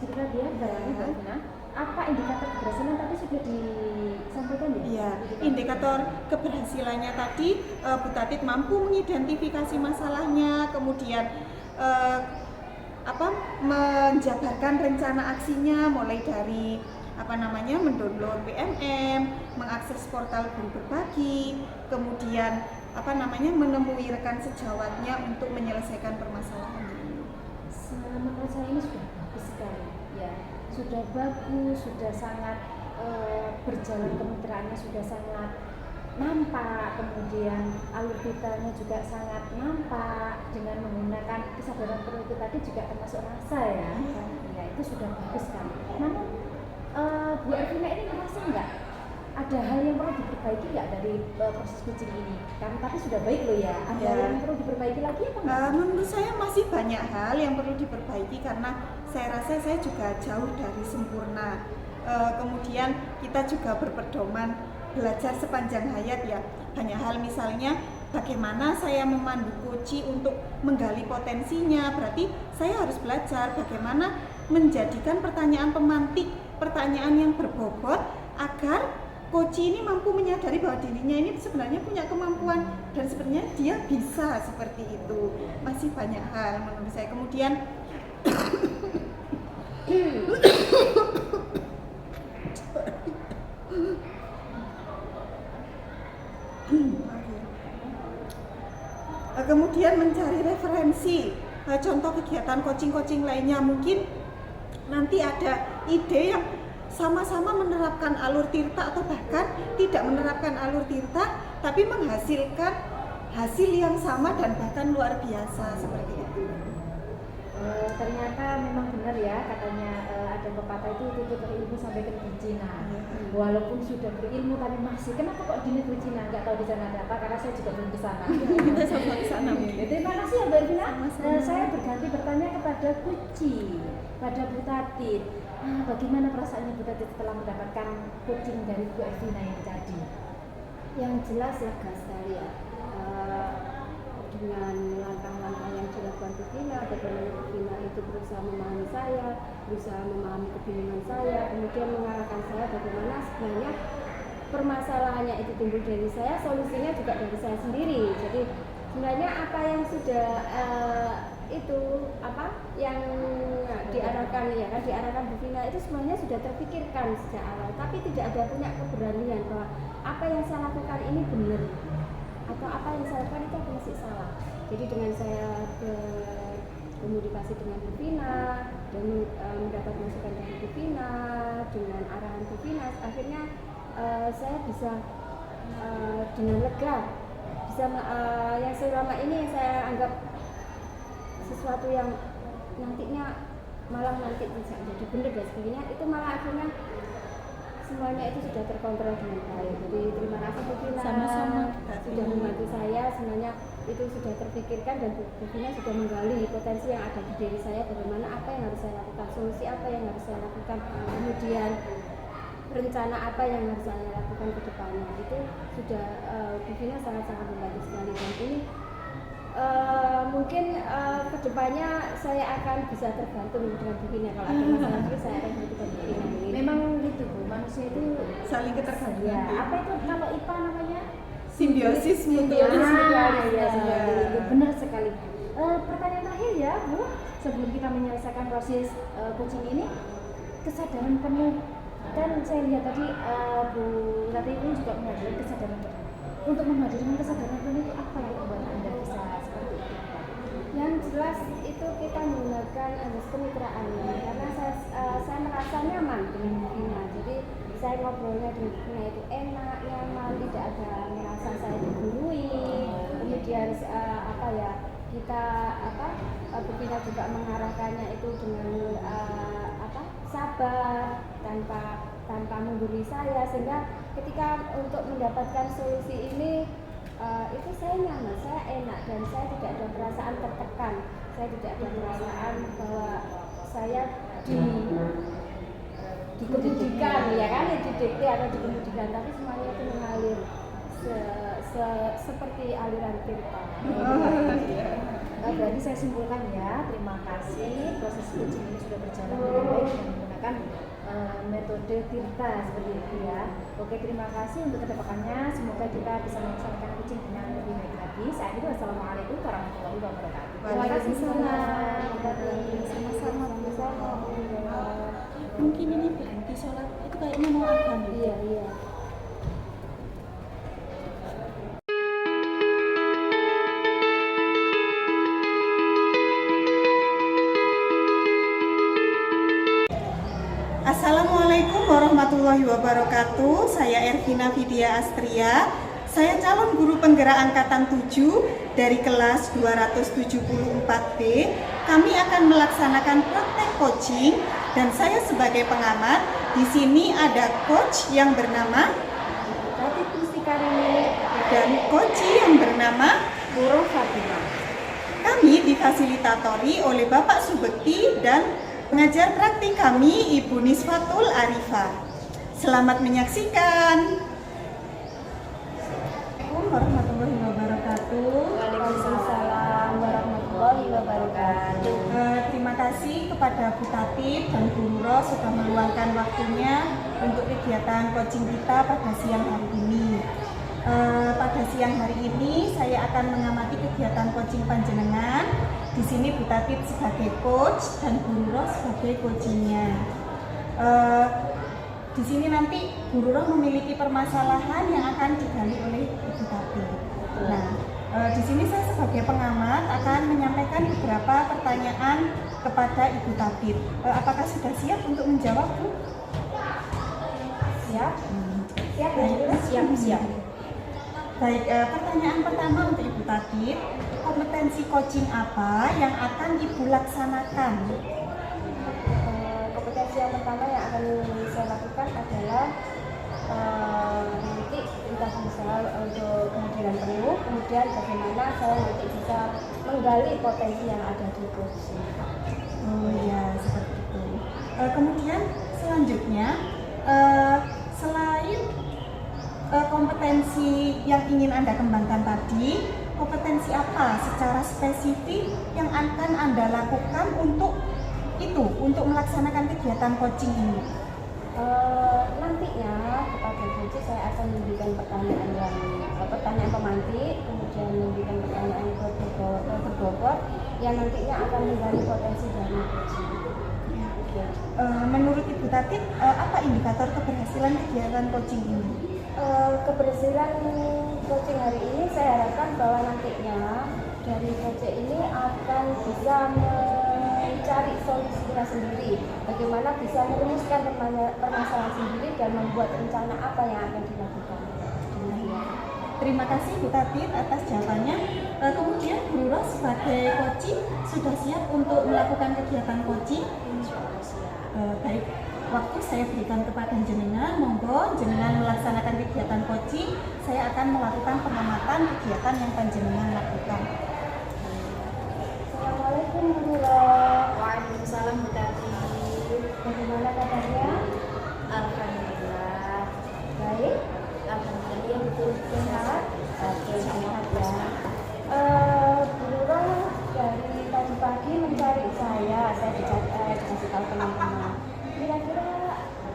sedikit lagi ya, Bu Ervina. Apa indikator keberhasilan tadi sudah disampaikan ya? Iya, indikator keberhasilannya tadi Bu Tatip mampu mengidentifikasi masalahnya, kemudian menjabarkan rencana aksinya mulai dari mendownload PMM, mengakses portal guru berbagi, kemudian menemui rekan sejawatnya untuk menyelesaikan permasalahan ini. Menurut saya ini sudah bagus sekali, ya. Sudah bagus, sudah sangat berjalan kemitraannya sudah sangat nampak, kemudian alur vitanya juga sangat nampak dengan menggunakan kesadaran penuh itu tadi juga termasuk rasa ya. Ya itu sudah bagus sekali. Namun Bu Ervina ini merasa nggak ada hal yang perlu diperbaiki nggak dari proses coaching ini? Karena tadi sudah baik loh ya. Ada hal yang perlu diperbaiki lagi apa enggak? Menurut saya masih banyak hal yang perlu diperbaiki karena saya rasa saya juga jauh dari sempurna. Kemudian kita juga berpedoman belajar sepanjang hayat ya. Banyak hal misalnya bagaimana saya memandu coach untuk menggali potensinya. Berarti saya harus belajar bagaimana menjadikan pertanyaan pemantik, pertanyaan yang berbobot agar coach ini mampu menyadari bahwa dirinya ini sebenarnya punya kemampuan dan sebenarnya dia bisa seperti itu. Masih banyak hal menurut saya. Kemudian kemudian mencari referensi contoh kegiatan coaching lainnya. Mungkin nanti ada ide yang sama-sama menerapkan alur tirta atau bahkan tidak menerapkan alur tirta tapi menghasilkan hasil yang sama dan bahkan luar biasa seperti itu. Ternyata memang benar ya katanya ada pepatah itu tutur berilmu sampai ke negeri Cina. Walaupun sudah berilmu tapi masih kenapa kok di negeri Cina? Nggak tahu di sana ada apa karena saya juga belum ke sana. Kita sama ke sana. Terima kasih ya Mbak Ervina. Saya berganti bertanya kepada Kuci, pada Bu Tatip. Bagaimana perasaannya Bu Tatip setelah mendapatkan coaching dari Bu Ervina yang tadi? Yang jelas lega sekali ya. Dengan langkah-langkah yang dilakukan Bu Vina, bagaimana Bu Vina itu berusaha memahami saya, berusaha memahami kebingungan saya, kemudian mengarahkan saya bagaimana sebenarnya permasalahannya itu timbul dari saya, solusinya juga dari saya sendiri. Jadi sebenarnya apa yang sudah yang diarahkan ya kan, diarahkan Bu Vina itu sebenarnya sudah terpikirkan sejak awal, tapi tidak ada punya keberanian bahwa apa yang saya lakukan ini benar atau apa yang saya lakukan itu masih salah. Jadi dengan saya berkomunikasi dengan Bu Vina dan mendapat masukan dari Bu Vina dengan arahan Bu Vina, akhirnya saya bisa dengan lega bisa yang selama ini yang saya anggap sesuatu yang nantinya malah nanti bisa jadi benar dan sebagainya, itu malah akhirnya semuanya itu sudah terkontrol dengan baik. Jadi terima kasih Bu Vina, Sama-sama sudah membantu saya. Sebenarnya itu sudah terpikirkan dan Bu Vina sudah menggali potensi yang ada di diri saya, bagaimana apa yang harus saya lakukan, solusi apa yang harus saya lakukan. Kemudian rencana apa yang harus saya lakukan ke depannya. Itu sudah Bu Vina sangat-sangat membantu sekali, dan ini mungkin kedepannya saya akan bisa tergantung dengan Bu Vina. Kalau ada masalah itu saya akan butuhkan Bu Vina. Memang gitu Bu, manusia itu Saling ya, ketergantungan. apa itu kalau IPA namanya? Simbiosis mutualisme. Itu benar sekali. Pertanyaan terakhir ya Bu, sebelum kita menyelesaikan proses coaching ini, kesadaran penuh. Dan saya lihat tadi Bu Rati ini juga menghadirkan kesadaran penuh. Untuk menghadirkan kesadaran penuh itu apa yang membuat Anda bisa seperti itu? Yang jelas itu kita menggunakan asas kemitraan ya, karena saya merasa nyaman dengan Bu Vina. Jadi saya ngobrolnya dengan Bu Vina itu enak, nyaman, tidak ada merasa saya digurui. Kemudian kita Bu Vina juga mengarahkannya itu dengan sabar, tanpa menggurui saya, sehingga ketika untuk mendapatkan solusi ini itu saya nyaman, saya enak, dan saya tidak ada perasaan tertekan, saya tidak ada perasaan bahwa saya dikemudikan ya kan, didikte atau dikemudikan, tapi semuanya itu mengalir seperti aliran tirta. Berarti saya simpulkan ya, terima kasih, proses coaching ini sudah berjalan dengan baik dengan menggunakan metode tirta seperti itu ya. Oke, terima kasih untuk kedepannya, semoga kita bisa melaksanakan coaching dengan lebih baik lagi. Saat itu wassalamualaikum warahmatullahi wabarakatuh. Terima kasih Sama-sama. Mungkin ini berhenti sholat itu kayaknya mau azan. Iya. Assalamualaikum warahmatullahi wabarakatuh. Saya Ervina Vidya Astria. Saya calon guru penggerak angkatan 7 dari kelas 274B. Kami akan melaksanakan praktek coaching dan saya sebagai pengamat. Di sini ada coach yang bernama Tati Kusikarini dan coach yang bernama Guru Fatima. Kami difasilitatori oleh Bapak Subekti dan pengajar praktik kami Ibu Nisfatul Arifah. Selamat menyaksikan. Assalamualaikum warahmatullahi wabarakatuh. Waalaikumsalam warahmatullahi wabarakatuh. Terima kasih kepada Bu Tatip dan Bu Ruro sudah meluangkan waktunya untuk kegiatan coaching kita pada siang hari ini. Pada siang hari ini saya akan mengamati kegiatan coaching panjenengan. Di sini Bu Tatip sebagai coach dan Bu Ruro sebagai coachingnya. Di sini nanti Bu Ruro memiliki permasalahan yang akan digali oleh Ibu Tatip. Nah, di sini saya sebagai pengamat akan menyampaikan beberapa pertanyaan kepada Ibu Tatip. Apakah sudah siap untuk menjawab, Bu? Siap? Siap. Baik, pertanyaan pertama untuk Ibu Tatip, kompetensi coaching apa yang akan Ibu laksanakan? Kompetensi yang pertama yang akan saya lakukan adalah nanti entah bisa untuk kehadiran penuh, kemudian bagaimana saya nanti bisa menggali potensi yang ada di coaching. Oh ya, seperti itu. Kemudian selanjutnya, selain kompetensi yang ingin Anda kembangkan tadi, kompetensi apa secara spesifik yang akan Anda lakukan untuk melaksanakan kegiatan coaching ini? Nantinya kepada coach saya akan memberikan pertanyaan pemantik, kemudian memberikan pertanyaan berbobot yang nantinya akan menggali potensi dari coaching. Menurut Ibu Tatip, apa indikator keberhasilan kegiatan coaching ini? Keberhasilan coaching hari ini saya harapkan bahwa nantinya dari coaching ini akan bisa mencari solusinya sendiri, bagaimana bisa merumuskan permasalahan sendiri dan membuat rencana apa yang akan dilakukan. Terima kasih Bu Tatip atas jawabannya. Kemudian Bu Ruro sebagai coaching sudah siap untuk melakukan kegiatan coaching? Baik, waktu saya berikan kepada jenengan, monggo jenengan melaksanakan kegiatan coaching. Saya akan melakukan pengamatan kegiatan yang panjenengan lakukan. Assalamualaikum Bu Ruro. Waalaikumsalam Bu Tati. Bagaimana kabarnya? Alhamdulillah. baik? Alhamdulillah betul sehat. Oke, sehat ya. Bu Nurul dari tadi pagi mencari saya dikasih tahu teman-teman. Kira-kira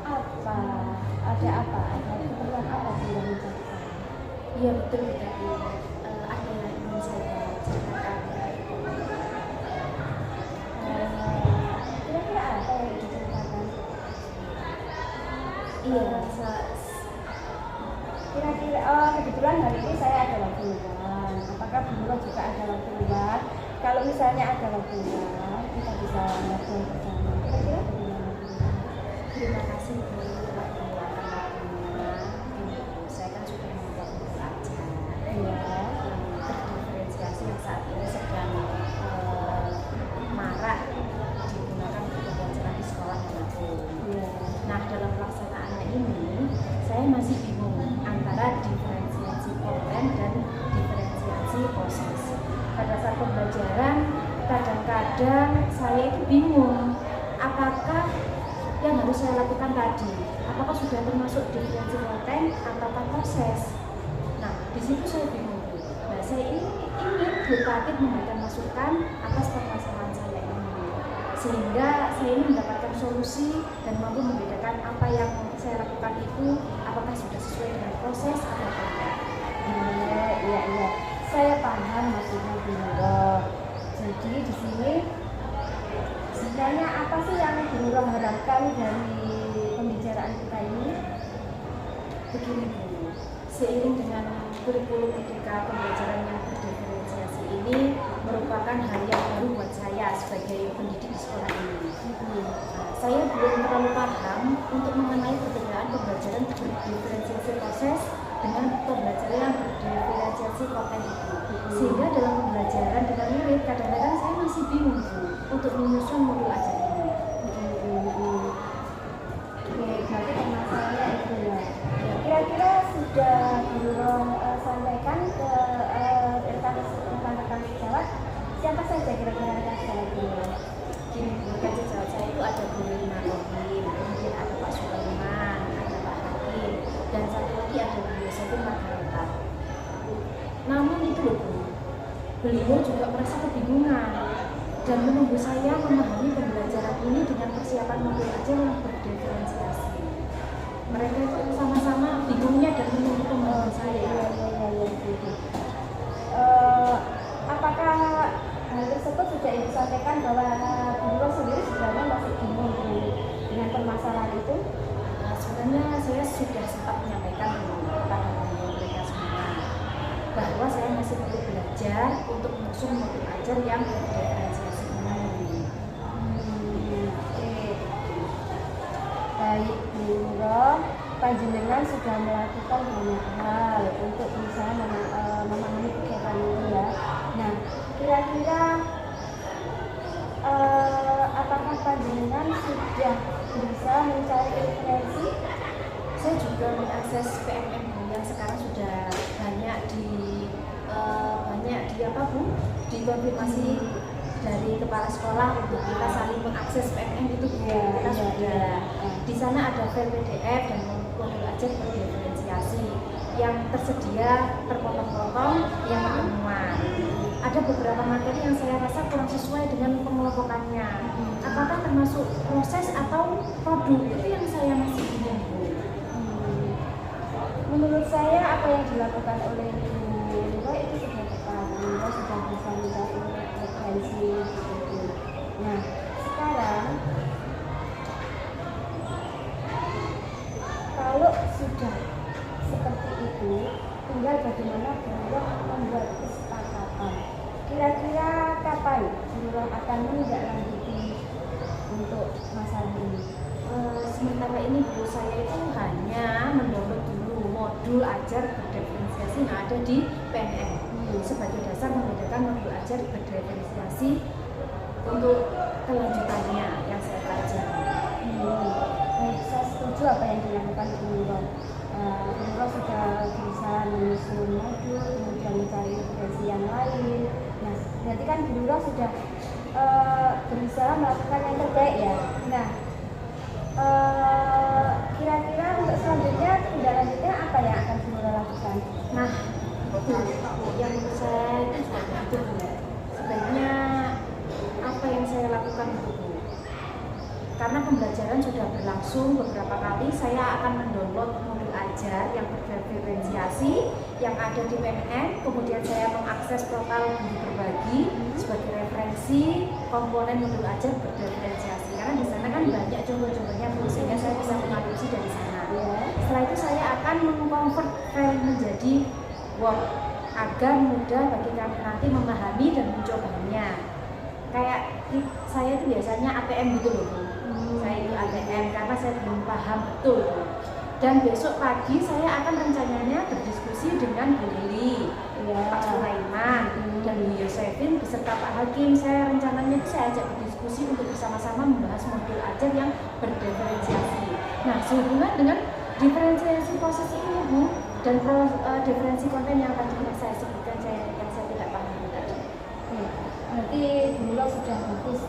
apa? Ada apa? Ada keperluan apa sih yang mencari saya? Iya betul tadi ada yang ingin saya ceritakan. Kira-kira apa yang diceritakan? Iya, Kira-kira kebetulan hari ini saya ada waktu luang. Apakah Bu Nurul juga ada waktu luang? Kalau misalnya ada waktu luang, kita bisa ngobrol bersama. Kira-kira bagaimana? terima kasih Bu waktunya. Saya kan sudah membuat buku ajar yang terdiferensiasi yang saat ini sedang marak digunakan untuk pembelajaran di sekolah manapun. Nah, dalam pelaksanaannya ini saya masih bingung antara diferensiasi konten dan diferensiasi proses. Pada saat pembelajaran kadang-kadang saya itu bingung apakah yang harus saya lakukan tadi, apakah sudah termasuk diferensi konten ataukah proses. Nah, di situ saya bingung. Nah, saya ini ingin edukatif memberikan masukan atas permasalahan saya ini, sehingga saya ini mendapatkan solusi dan mampu membedakan apa yang saya lakukan itu apakah sudah sesuai dengan proses atau tidak. Iya. Saya paham maksudnya Bu Nurul. Jadi di sini sebenarnya apa sih yang Bu Nurul harapkan dari pembicaraan kita ini? Begini Bu, seiring dengan kurikulum etika pembelajaran yang berdiferensiasi ini merupakan hal yang baru buat saya sebagai pendidik di sekolah ini. Nah, saya belum terlalu paham untuk mengenai perbedaan pembelajaran berdiferensiasi proses dengan pembelajaran yang berdiferensiasi konten itu. Sehingga dalam pembelajaran dengan murid kadang-kadang saya masih bingung Bu untuk menyusun modul ajar ini. Oke, berarti permasalahannya itu ya. Kira-kira sudah Bu Nurul sampaikan ke rekan-rekan sejawat, siapa saja kira-kira rekan sejawat Bu Nurul? Gini Bu, rekan sejawat saya itu ada Bu Rina Rohim, kemudian ada Pak Sulaiman, ada Pak Hakim, dan satu lagi ada Bu Yosefin Margareta. Namun itu loh Bu, beliau juga merasa kebingungan dan menunggu saya memahami pembelajaran ini dengan persiapan modul ajar yang berdiferensiasi. Mereka itu sama-sama bingungnya dan menunggu pemahaman saya. Apakah hal tersebut sudah Ibu sampaikan bahwa Bu Nurul sendiri sebenarnya masih bingung dengan permasalahan itu? Sebenarnya saya sudah sempat menyampaikan kepada mereka semua bahwa saya masih perlu belajar untuk mengusung modul ajar yang berdiferensiasi ini. Oke. Baik Bu Nurul, panjenengan sudah melakukan banyak hal untuk bisa memahami kegiatan ini ya. Nah, kira-kira apakah panjenengan sudah bisa mencari referensi? Saya juga mengakses PMM yang sekarang sudah banyak apa Bu? Dikonfirmasi dari kepala sekolah untuk kita saling mengakses PMM itu Bu. Kita sudah di sana ada file PDF dan modul ajar berdiferensiasi yang tersedia terpotong-potong yang pertemuan. Ada beberapa materi yang saya rasa kurang sesuai dengan pengelompokannya. Apakah termasuk proses atau produk? Itu yang saya masih bingung Bu. Menurut saya apa yang dilakukan oleh Bu Nurul itu sudah tepat. Bu Nurul sudah bisa mencari referensi gitu. Nah, sekarang kalau sudah seperti itu, tinggal bagaimana Bu Nurul membuat kesepakatan. Kira-kira kapan Bu Nurul akan menindaklanjuti untuk masalah ini? Sementara ini Bu, saya itu hanya mendownload dulu modul ajar berdiferensiasi yang ada di PNM sebagai dasar membedakan modul ajar berdiferensiasi untuk kelanjutannya yang saya pelajari. Baik, saya setuju apa yang dilakukan Bu Nurul. Bu Nurul sudah bisa menyusun modul, kemudian mencari referensi yang lain. Nah, berarti kan Bu Nurul sudah berusaha melakukan yang terbaik ya. Nah, kira-kira untuk selanjutnya tindak lanjutnya apa yang akan Bu Nurul lakukan? Nah, yang menurut saya itu sebaiknya apa yang saya lakukan itu, karena pembelajaran sudah berlangsung beberapa kali, saya akan mendownload modul ajar yang berdiferensiasi yang ada di PNN, kemudian saya mengakses portal Guru Berbagi sebagai referensi komponen modul ajar berdiferensiasi, karena di sana kan banyak contoh-contohnya sehingga saya bisa mengadopsi dari sana. Setelah itu saya akan mengkonvert file menjadi Word agar mudah bagi kami nanti memahami dan mencobanya. Kayak saya itu biasanya ATM gitu loh, saya itu ATM karena saya belum paham betul. Dan besok pagi saya akan rencananya berdiskusi dengan Bu Lili, Pak Sulaiman, dan Bu Yosefin beserta Pak Hakim. Saya rencananya saya ajak berdiskusi untuk bersama-sama membahas modul ajar yang berdiferensiasi. Nah, sehubungan dengan diferensiasi proses ini Bu, dan diferensi konten yang tadi saya sebutkan, yang saya tidak paham tadi. Berarti Bu Nurul sudah bagus.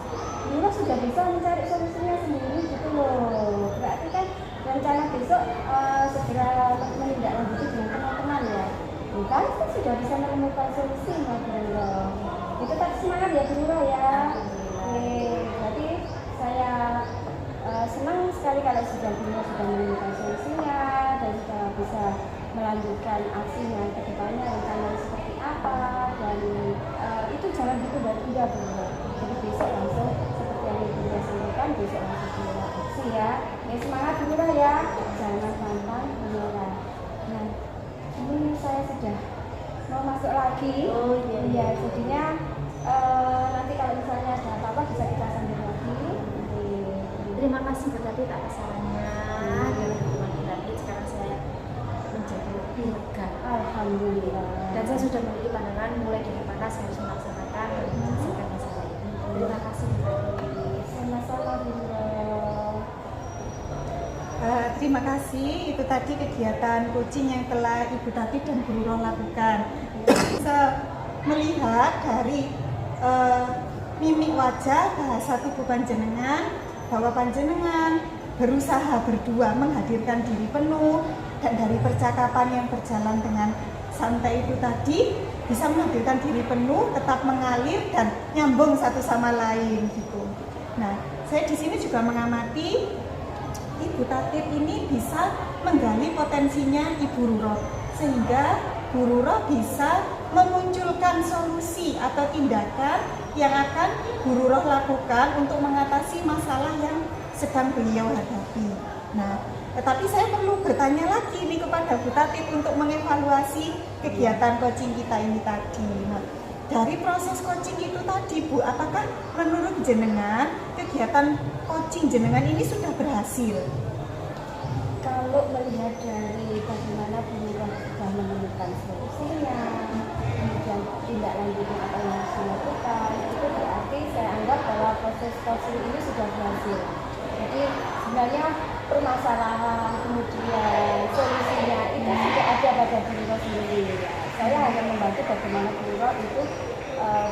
Bu Nurul sudah bisa mencari solusinya sendiri gitu loh. Berarti kan rencana besok segera menindaklanjuti dengan teman-teman ya. Bukan kan sudah bisa menemukan solusi Bu Nurul. Itu tetap semangat ya Bu Nurul ya. Oke, berarti saya senang sekali kalau sudah Bu Nurul sudah menemukan solusinya dan sudah bisa melanjutkan aksinya ke depannya, rencananya seperti apa, dan itu jangan ditunda-tunda Bu Nurul. Jadi besok langsung seperti yang Ibu Nurul sampaikan, besok langsung dimulai aksi ya. Ya semangat Bu Nurul ya, jangan pantang menyerah. Nah, ini saya sudah mau masuk lagi. Oh iya. Jadinya nanti kalau misalnya ada apa-apa bisa kita sambung lagi. Terima kasih Bu Tati atas sarannya dan dukungan Bu Tati. Sekarang saya menjadi lebih lega. Alhamdulillah. Dan saya sudah memiliki pandangan mulai dari mana saya harus melaksanakan dan menyelesaikan masalah ini. Terima kasih Bu Tati. Sama-sama Bu Nurul. Terima kasih, itu tadi kegiatan coaching yang telah Ibu Tati dan Bu Nurul lakukan. Bisa melihat dari mimik wajah, bahasa tubuh panjenengan, bahwa panjenengan berusaha berdua menghadirkan diri penuh, dan dari percakapan yang berjalan dengan santai itu tadi bisa menghadirkan diri penuh, tetap mengalir dan nyambung satu sama lain gitu. Nah, saya di sini juga mengamati Ibu Tatip ini bisa menggali potensinya Ibu Ruro, sehingga Bu Ruro bisa memunculkan solusi atau tindakan yang akan Bu Ruro lakukan untuk mengatasi masalah yang sedang beliau hadapi. Nah, tetapi saya perlu bertanya lagi nih kepada Bu Tatip untuk mengevaluasi kegiatan coaching kita ini tadi. Nah, dari proses coaching itu tadi Bu, apakah menurut jenengan kegiatan coaching jenengan ini sudah berhasil? Kalau melihat dari bagaimana Bu Nurul sudah menemukan solusinya, kemudian tindak lanjutnya apa yang harus dilakukan, itu berarti saya anggap bahwa proses coaching ini sudah berhasil. Jadi sebenarnya permasalahan kemudian solusinya itu sudah ada pada Bu Nurul sendiri. Saya hanya membantu bagaimana Bu Nurul itu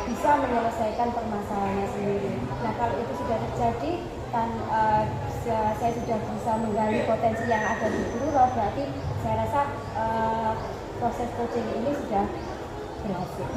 bisa menyelesaikan permasalahannya sendiri. Nah, kalau itu sudah terjadi dan saya sudah bisa menggali potensi yang ada di Bu Nurul, berarti saya rasa proses coaching ini sudah berhasil.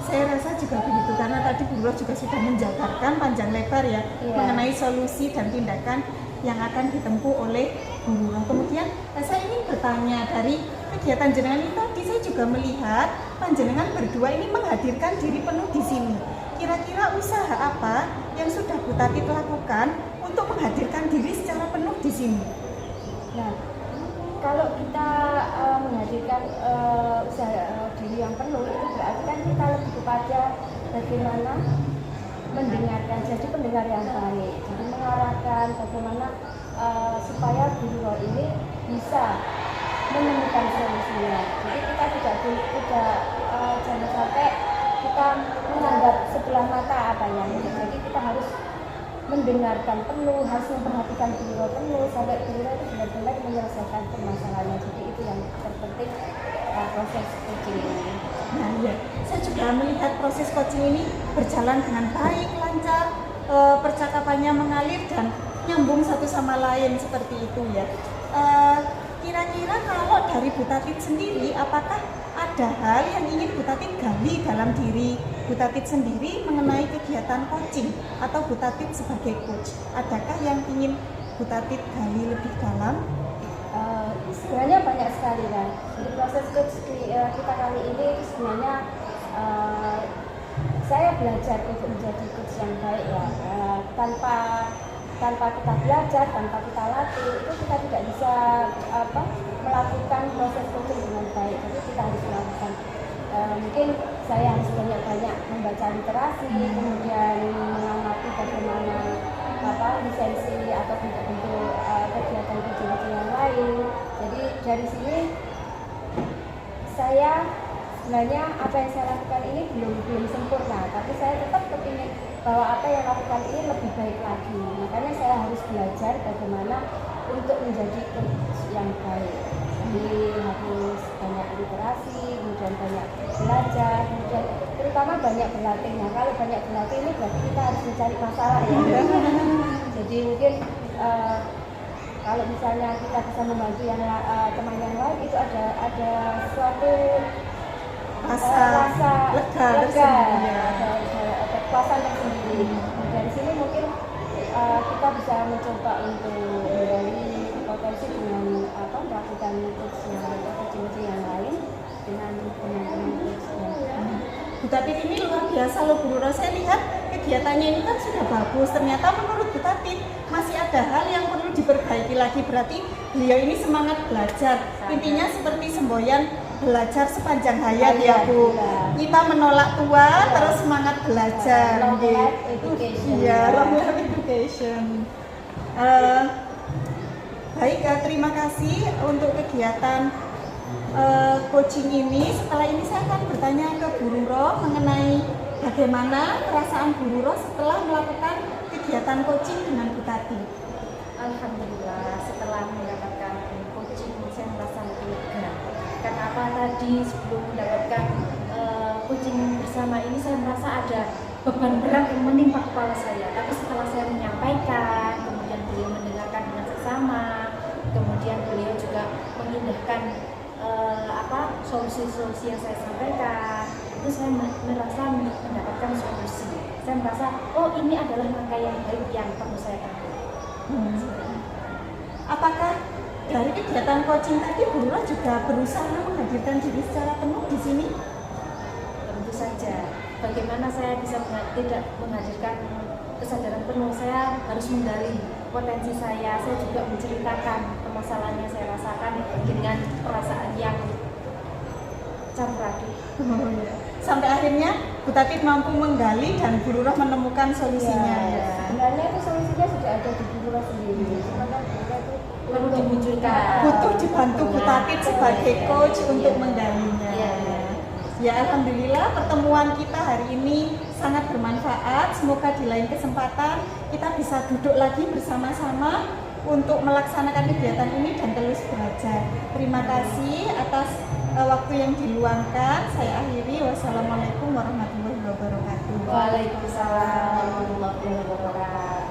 Saya rasa juga begitu, karena tadi Bu Nurul juga sudah menjabarkan panjang lebar ya, mengenai solusi dan tindakan yang akan ditempuh oleh Bu Nurul. Kemudian saya ingin bertanya, dari kegiatan jenengan ini tadi saya juga melihat panjenengan berdua ini menghadirkan diri penuh di sini. Kira-kira usaha apa yang sudah Bu Tati lakukan untuk menghadirkan diri secara penuh di sini? Nah, kalau kita menghadirkan usaha diri yang penuh, itu berarti kan kita lebih kepada bagaimana mendengarkan, jadi pendengar yang baik, jadi mengarahkan bagaimana supaya Bu Nurul ini bisa menemukan solusinya. Jadi kita jangan sampai kita menganggap sebelah mata apa yang ini. Jadi kita harus mendengarkan penuh, harus memperhatikan Bu Nurul penuh sampai Bu Nurul itu benar-benar menyelesaikan permasalahannya. Jadi itu yang terpenting proses coaching ini. Nah ya, saya juga melihat proses coaching ini berjalan dengan baik, lancar, percakapannya mengalir dan nyambung satu sama lain seperti itu ya. Kira-kira kalau dari Bu Tatit sendiri, apakah ada hal yang ingin Bu Tatit gali dalam diri Bu Tatit sendiri mengenai kegiatan coaching atau Bu Tatit sebagai coach? Adakah yang ingin Bu Tatit gali lebih dalam? Sebenarnya banyak sekali kan. Jadi proses coach kita kali ini sebenarnya saya belajar untuk menjadi coach yang baik ya. Tanpa kita belajar, tanpa kita latih, itu kita tidak bisa melakukan proses coaching dengan baik. Jadi kita harus melakukan. Mungkin saya harus banyak-banyak membaca literasi, kemudian mengamati bagaimana lisensi atau bentuk-bentuk kegiatan coaching yang lain. Jadi dari sini saya sebenarnya apa yang saya lakukan ini belum sempurna, tapi saya tetap kepingin bahwa apa yang lakukan ini lebih baik lagi. Makanya saya harus belajar bagaimana untuk menjadi coach yang baik. Jadi harus banyak literasi, kemudian banyak belajar, kemudian terutama banyak berlatih. Nah, kalau banyak berlatih ini berarti kita harus mencari masalah ya. Jadi mungkin kalau misalnya kita bisa membantu teman yang lain, itu ada suatu rasa lega, ada kepuasan tersendiri. Dari sini mungkin kita bisa mencoba untuk menggali potensi dengan melakukan coaching yang lain dengan teman-teman coach yang Bu Tatit ini luar biasa loh Bu Nurul. Saya lihat kegiatannya ini kan sudah bagus. Ternyata menurut Bu Tatit masih ada hal yang perlu diperbaiki lagi. Berarti beliau ini semangat belajar. Intinya seperti semboyan, belajar sepanjang hayat ya Bu. Kita menolak tua, terus semangat belajar. long life education. Iya, long life education. Baik, terima kasih untuk kegiatan coaching ini. Setelah ini saya akan bertanya ke Bu Nurul mengenai bagaimana perasaan Bu Nurul setelah melakukan kegiatan coaching dengan Bu Tatit. Alhamdulillah, setelah mendapatkan coaching saya merasa lebih lega. Karena apa, tadi sebelum mendapatkan coaching bersama ini saya merasa ada beban berat yang menimpa kepala saya. Tapi setelah saya menyampaikan, kemudian beliau mendengarkan dengan seksama, kemudian beliau juga mengindahkan solusi-solusi yang saya sampaikan, itu saya merasa mendapatkan solusi. Saya merasa, oh ini adalah langkah yang baik yang perlu saya tempuh. Apakah dari kegiatan coaching tadi Bu Nurul juga berusaha menghadirkan diri secara penuh di sini? Tentu saja. Bagaimana saya bisa tidak menghadirkan kesadaran penuh? Saya harus menggali potensi saya. Saya juga menceritakan permasalahan yang saya rasakan dengan perasaan yang campur aduk. Sampai akhirnya Bu Tatit mampu menggali dan Bu Nurul menemukan solusinya. Sebenarnya itu solusinya sudah ada di Bu Nurul sendiri. Cuma kan itu Perlu dimunculkan. Butuh dibantu Bu Tatit sebagai coach untuk menggalinya. Ya, alhamdulillah pertemuan kita hari ini sangat bermanfaat. Semoga di lain kesempatan kita bisa duduk lagi bersama-sama untuk melaksanakan kegiatan ini dan terus belajar. Terima kasih atas waktu yang diluangkan. Saya akhiri. Wassalamualaikum warahmatullahi wabarakatuh. Waalaikumsalam warahmatullahi wabarakatuh.